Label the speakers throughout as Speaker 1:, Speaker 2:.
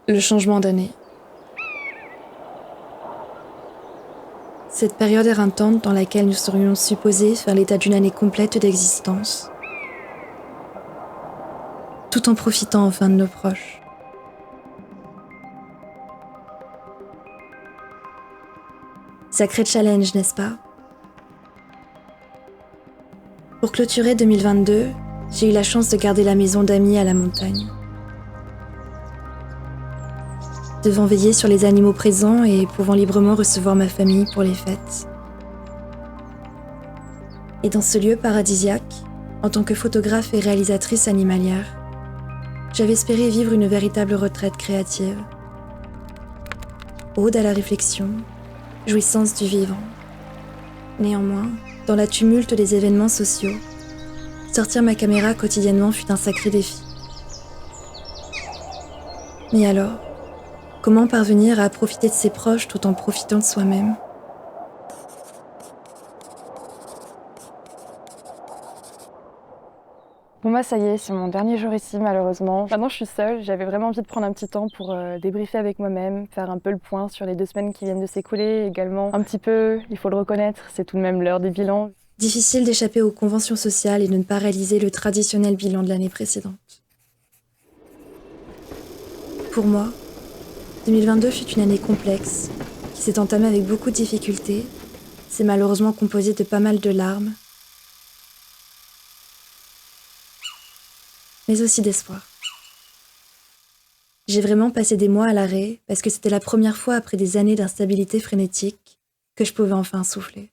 Speaker 1: Le changement d'année. Cette période éreintante dans laquelle nous serions supposés faire l'état d'une année complète d'existence, tout en profitant enfin de nos proches. Sacré challenge, n'est-ce pas? Pour clôturer 2022, j'ai eu la chance de garder la maison d'amis à la montagne. Devant veiller sur les animaux présents et pouvant librement recevoir ma famille pour les fêtes. Et dans ce lieu paradisiaque, en tant que photographe et réalisatrice animalière, j'avais espéré vivre une véritable retraite créative. Ode à la réflexion, jouissance du vivant. Néanmoins, dans la tumulte des événements sociaux, sortir ma caméra quotidiennement fut un sacré défi. Mais alors, comment parvenir à profiter de ses proches tout en profitant de soi-même ?
Speaker 2: Bon bah ça y est, c'est mon dernier jour ici malheureusement. Maintenant je suis seule, j'avais vraiment envie de prendre un petit temps pour débriefer avec moi-même, faire un peu le point sur les 2 semaines qui viennent de s'écouler, également un petit peu, il faut le reconnaître, c'est tout de même l'heure des bilans.
Speaker 1: Difficile d'échapper aux conventions sociales et de ne pas réaliser le traditionnel bilan de l'année précédente. Pour moi, 2022 fut une année complexe, qui s'est entamée avec beaucoup de difficultés, s'est malheureusement composée de pas mal de larmes, mais aussi d'espoir. J'ai vraiment passé des mois à l'arrêt parce que c'était la première fois après des années d'instabilité frénétique que je pouvais enfin souffler.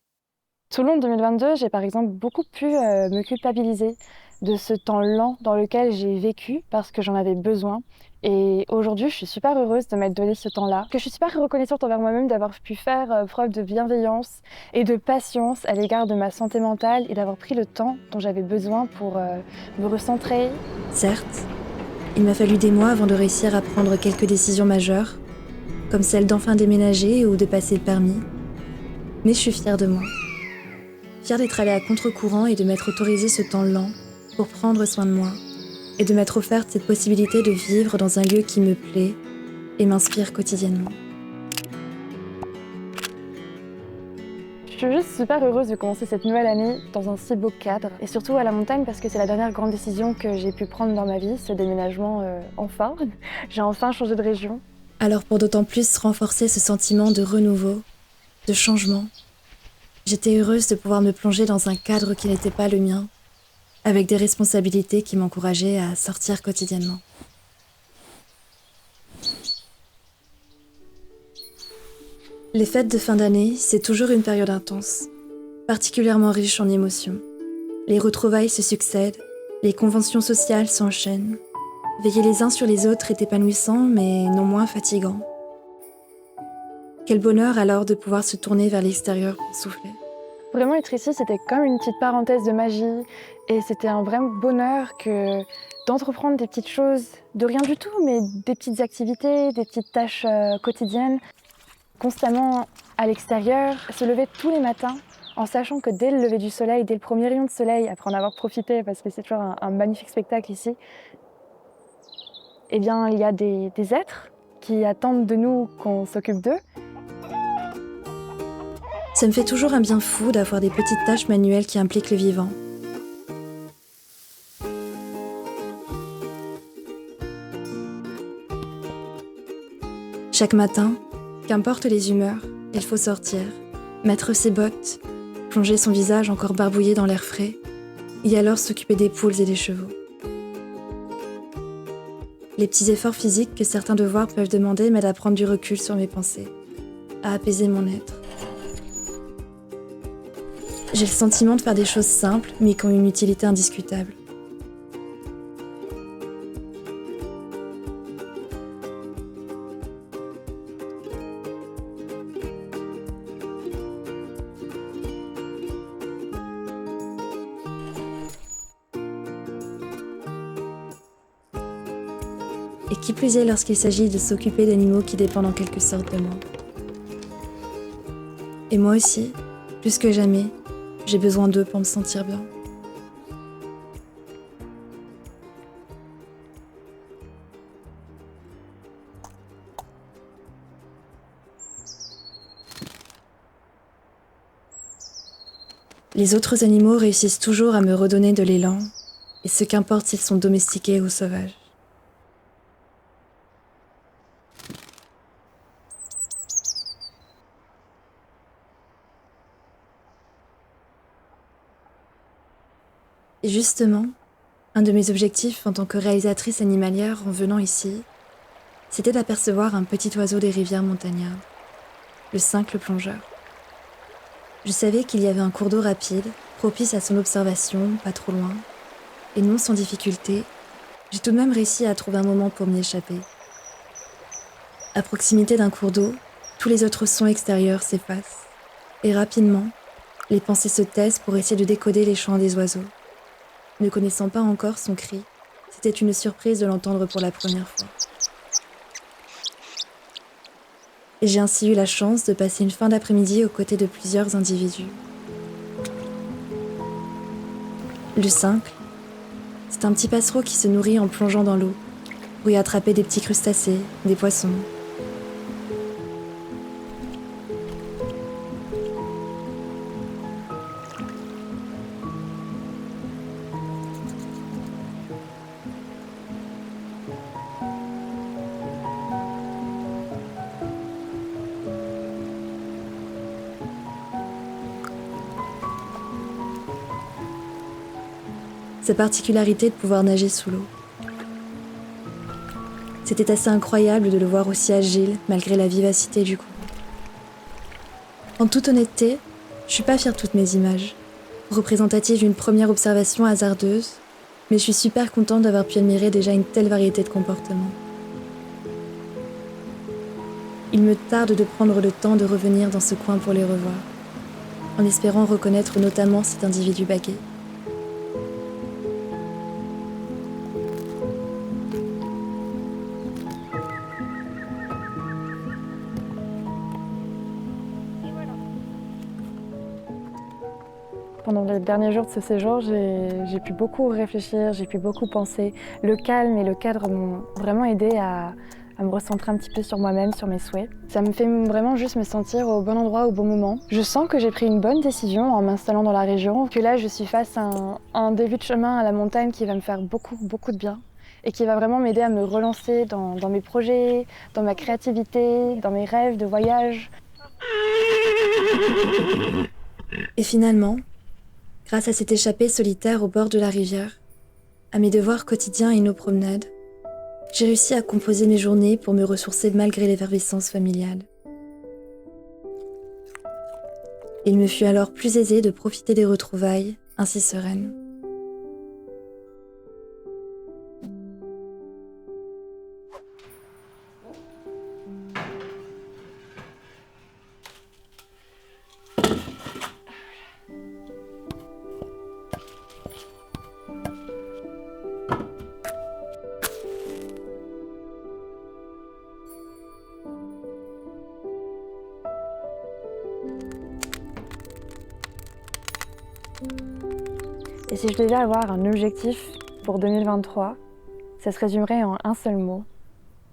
Speaker 2: Tout le long de 2022, j'ai par exemple beaucoup pu me culpabiliser de ce temps lent dans lequel j'ai vécu parce que j'en avais besoin. Et aujourd'hui, je suis super heureuse de m'être donné ce temps-là, que je suis super reconnaissante envers moi-même d'avoir pu faire preuve de bienveillance et de patience à l'égard de ma santé mentale et d'avoir pris le temps dont j'avais besoin pour me recentrer.
Speaker 1: Certes, il m'a fallu des mois avant de réussir à prendre quelques décisions majeures, comme celle d'enfin déménager ou de passer le permis. Mais je suis fière de moi. Fière d'être allée à contre-courant et de m'être autorisé ce temps lent pour prendre soin de moi et de m'être offerte cette possibilité de vivre dans un lieu qui me plaît et m'inspire quotidiennement.
Speaker 2: Je suis juste super heureuse de commencer cette nouvelle année dans un si beau cadre et surtout à la montagne parce que c'est la dernière grande décision que j'ai pu prendre dans ma vie, ce déménagement enfin. J'ai enfin changé de région.
Speaker 1: Alors pour d'autant plus renforcer ce sentiment de renouveau, de changement, j'étais heureuse de pouvoir me plonger dans un cadre qui n'était pas le mien, avec des responsabilités qui m'encourageaient à sortir quotidiennement. Les fêtes de fin d'année, c'est toujours une période intense, particulièrement riche en émotions. Les retrouvailles se succèdent, les conventions sociales s'enchaînent. Veiller les uns sur les autres est épanouissant, mais non moins fatigant. Quel bonheur alors de pouvoir se tourner vers l'extérieur pour souffler.
Speaker 2: Vraiment être ici, c'était comme une petite parenthèse de magie et c'était un vrai bonheur que d'entreprendre des petites choses, de rien du tout, mais des petites activités, des petites tâches quotidiennes, constamment à l'extérieur, se lever tous les matins en sachant que dès le lever du soleil, dès le premier rayon de soleil, après en avoir profité parce que c'est toujours un magnifique spectacle ici, eh bien il y a des êtres qui attendent de nous qu'on s'occupe d'eux.
Speaker 1: Ça me fait toujours un bien fou d'avoir des petites tâches manuelles qui impliquent le vivant. Chaque matin, qu'importe les humeurs, il faut sortir, mettre ses bottes, plonger son visage encore barbouillé dans l'air frais, et alors s'occuper des poules et des chevaux. Les petits efforts physiques que certains devoirs peuvent demander m'aident à prendre du recul sur mes pensées, à apaiser mon être. J'ai le sentiment de faire des choses simples, mais qui ont une utilité indiscutable. Et qui plus est lorsqu'il s'agit de s'occuper d'animaux qui dépendent en quelque sorte de moi. Et moi aussi, plus que jamais, j'ai besoin d'eux pour me sentir bien. Les autres animaux réussissent toujours à me redonner de l'élan, et ce qu'importe s'ils sont domestiqués ou sauvages. Et justement, un de mes objectifs en tant que réalisatrice animalière en venant ici, c'était d'apercevoir un petit oiseau des rivières montagnardes, le cincle plongeur. Je savais qu'il y avait un cours d'eau rapide, propice à son observation, pas trop loin, et non sans difficulté, j'ai tout de même réussi à trouver un moment pour m'y échapper. À proximité d'un cours d'eau, tous les autres sons extérieurs s'effacent, et rapidement, les pensées se taisent pour essayer de décoder les chants des oiseaux. Ne connaissant pas encore son cri, c'était une surprise de l'entendre pour la première fois. Et j'ai ainsi eu la chance de passer une fin d'après-midi aux côtés de plusieurs individus. Le cincle, c'est un petit passereau qui se nourrit en plongeant dans l'eau, pour y attraper des petits crustacés, des poissons. Sa particularité de pouvoir nager sous l'eau. C'était assez incroyable de le voir aussi agile malgré la vivacité du courant. En toute honnêteté, je suis pas fière de toutes mes images, représentatives d'une première observation hasardeuse, mais je suis super contente d'avoir pu admirer déjà une telle variété de comportements. Il me tarde de prendre le temps de revenir dans ce coin pour les revoir, en espérant reconnaître notamment cet individu bagué.
Speaker 2: Pendant les derniers jours de ce séjour, j'ai pu beaucoup réfléchir, j'ai pu beaucoup penser. Le calme et le cadre m'ont vraiment aidé à me recentrer un petit peu sur moi-même, sur mes souhaits. Ça me fait vraiment juste me sentir au bon endroit, au bon moment. Je sens que j'ai pris une bonne décision en m'installant dans la région, que là je suis face à un début de chemin à la montagne qui va me faire beaucoup de bien et qui va vraiment m'aider à me relancer dans mes projets, dans ma créativité, dans mes rêves de voyage.
Speaker 1: Et finalement, grâce à cette échappée solitaire au bord de la rivière, à mes devoirs quotidiens et nos promenades, j'ai réussi à composer mes journées pour me ressourcer malgré l'effervescence familiale. Il me fut alors plus aisé de profiter des retrouvailles, ainsi sereines.
Speaker 2: Et si je devais avoir un objectif pour 2023, ça se résumerait en un seul mot,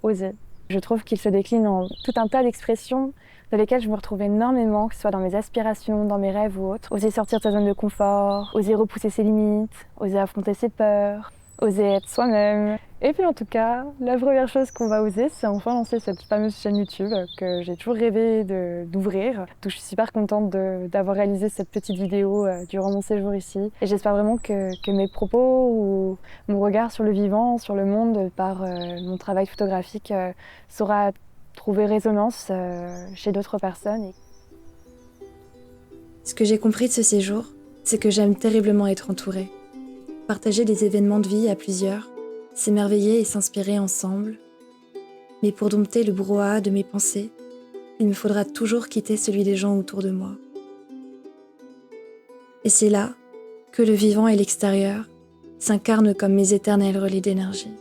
Speaker 2: oser. Je trouve qu'il se décline en tout un tas d'expressions dans lesquelles je me retrouve énormément, que ce soit dans mes aspirations, dans mes rêves ou autres. Oser sortir de sa zone de confort, oser repousser ses limites, oser affronter ses peurs, oser être soi-même. Et puis en tout cas, la première chose qu'on va oser, c'est enfin lancer cette fameuse chaîne YouTube que j'ai toujours rêvé d'ouvrir. Donc je suis super contente d'avoir réalisé cette petite vidéo durant mon séjour ici. Et j'espère vraiment que mes propos ou mon regard sur le vivant, sur le monde, par mon travail photographique, saura trouver résonance chez d'autres personnes.
Speaker 1: Ce que j'ai compris de ce séjour, c'est que j'aime terriblement être entourée. Partager des événements de vie à plusieurs, s'émerveiller et s'inspirer ensemble. Mais pour dompter le brouhaha de mes pensées, il me faudra toujours quitter celui des gens autour de moi. Et c'est là que le vivant et l'extérieur s'incarnent comme mes éternels relais d'énergie.